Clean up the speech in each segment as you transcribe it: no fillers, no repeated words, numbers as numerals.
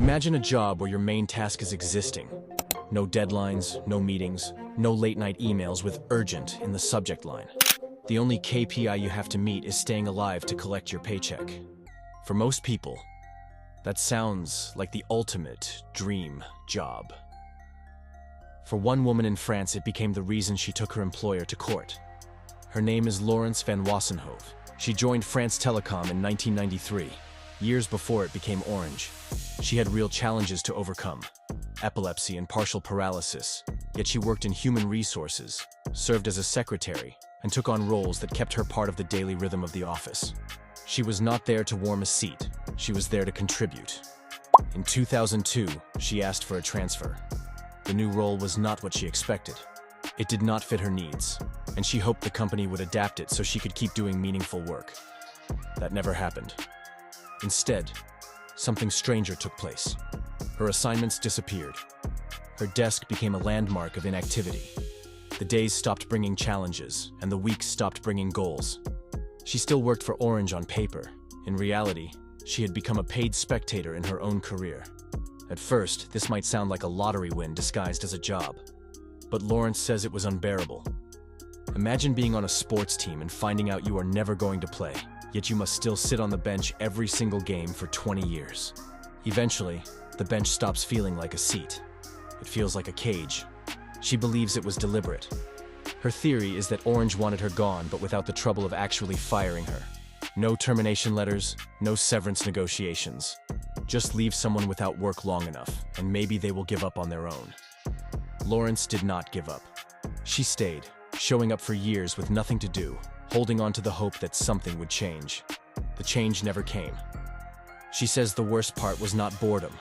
Imagine a job where your main task is existing. No deadlines, no meetings, no late-night emails with urgent in the subject line. The only KPI you have to meet is staying alive to collect your paycheck. For most people, that sounds like the ultimate dream job. For one woman in France, it became the reason she took her employer to court. Her name is Laurence Van Wassenhove. She joined France Telecom in 1993, years before it became Orange. She had real challenges to overcome: epilepsy and partial paralysis, yet she worked in human resources, served as a secretary, and took on roles that kept her part of the daily rhythm of the office. She was not there to warm a seat, she was there to contribute. In 2002, she asked for a transfer. The new role was not what she expected. It did not fit her needs, and she hoped the company would adapt it so she could keep doing meaningful work. That never happened. Instead, something stranger took place. Her assignments disappeared. Her desk became a landmark of inactivity. The days stopped bringing challenges, and the weeks stopped bringing goals. She still worked for Orange on paper. In reality, she had become a paid spectator in her own career. At first, this might sound like a lottery win disguised as a job. But Laurence says it was unbearable. Imagine being on a sports team and finding out you are never going to play, yet you must still sit on the bench every single game for 20 years. Eventually, the bench stops feeling like a seat. It feels like a cage. She believes it was deliberate. Her theory is that Orange wanted her gone, but without the trouble of actually firing her. No termination letters, no severance negotiations. Just leave someone without work long enough, and maybe they will give up on their own. Laurence did not give up. She stayed, showing up for years with nothing to do, holding on to the hope that something would change. The change never came. She says the worst part was not boredom,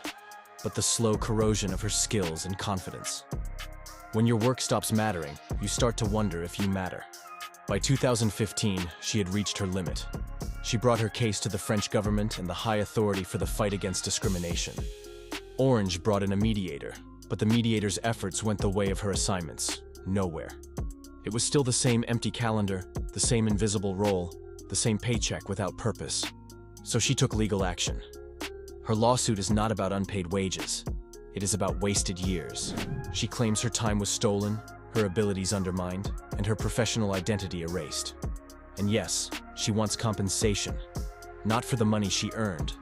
but the slow corrosion of her skills and confidence. When your work stops mattering, you start to wonder if you matter. By 2015, she had reached her limit. She brought her case to the French government and the high authority for the fight against discrimination. Orange brought in a mediator, but the mediator's efforts went the way of her assignments, nowhere. It was still the same empty calendar, the same invisible role, the same paycheck without purpose. So she took legal action. Her lawsuit is not about unpaid wages. It is about wasted years. She claims her time was stolen, her abilities undermined, and her professional identity erased. And yes, she wants compensation. Not for the money she earned,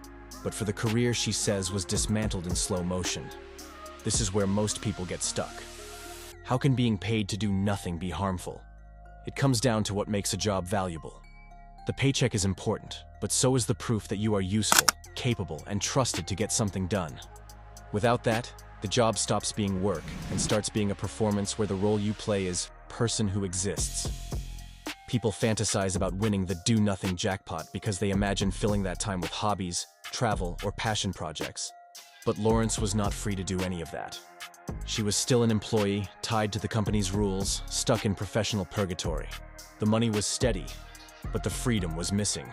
but for the career she says was dismantled in slow motion. This is where most people get stuck. How can being paid to do nothing be harmful? It comes down to what makes a job valuable. The paycheck is important, but so is the proof that you are useful, capable, and trusted to get something done. Without that, the job stops being work and starts being a performance where the role you play is person who exists. People fantasize about winning the do-nothing jackpot because they imagine filling that time with hobbies, travel, or passion projects. But Laurence was not free to do any of that. She was still an employee, tied to the company's rules, stuck in professional purgatory. The money was steady, but the freedom was missing.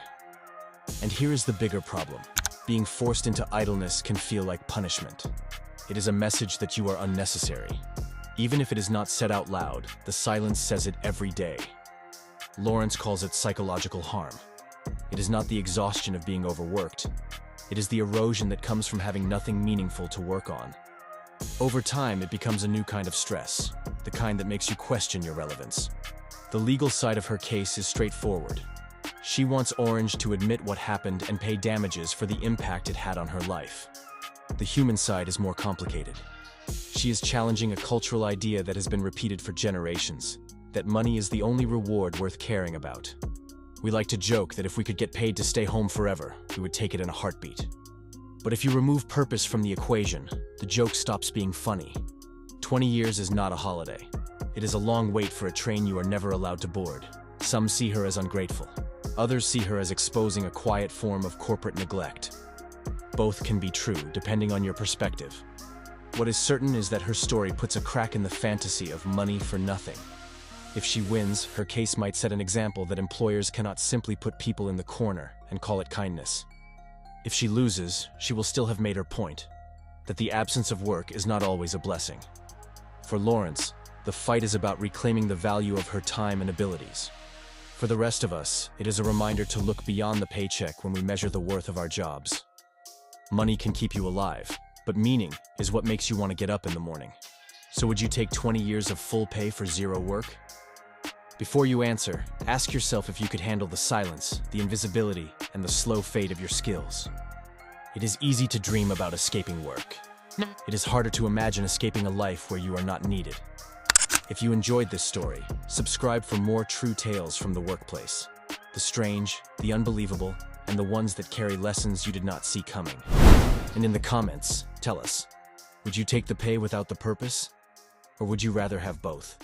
And here is the bigger problem. Being forced into idleness can feel like punishment. It is a message that you are unnecessary. Even if it is not said out loud, the silence says it every day. Laurence calls it psychological harm. It is not the exhaustion of being overworked. It is the erosion that comes from having nothing meaningful to work on. Over time, it becomes a new kind of stress, the kind that makes you question your relevance. The legal side of her case is straightforward. She wants Orange to admit what happened and pay damages for the impact it had on her life. The human side is more complicated. She is challenging a cultural idea that has been repeated for generations, that money is the only reward worth caring about. We like to joke that if we could get paid to stay home forever, we would take it in a heartbeat. But if you remove purpose from the equation, the joke stops being funny. 20 years is not a holiday. It is a long wait for a train you are never allowed to board. Some see her as ungrateful. Others see her as exposing a quiet form of corporate neglect. Both can be true, depending on your perspective. What is certain is that her story puts a crack in the fantasy of money for nothing. If she wins, her case might set an example that employers cannot simply put people in the corner and call it kindness. If she loses, she will still have made her point, that the absence of work is not always a blessing. For Laurence, the fight is about reclaiming the value of her time and abilities. For the rest of us, it is a reminder to look beyond the paycheck when we measure the worth of our jobs. Money can keep you alive, But meaning is what makes you want to get up in the morning. So would you take 20 years of full pay for zero work? Before you answer, ask yourself if you could handle the silence, the invisibility, and the slow fade of your skills. It is easy to dream about escaping work. It is harder to imagine escaping a life where you are not needed. If you enjoyed this story, subscribe for more true tales from the workplace. The strange, the unbelievable, and the ones that carry lessons you did not see coming. And in the comments, tell us, would you take the pay without the purpose? Or would you rather have both?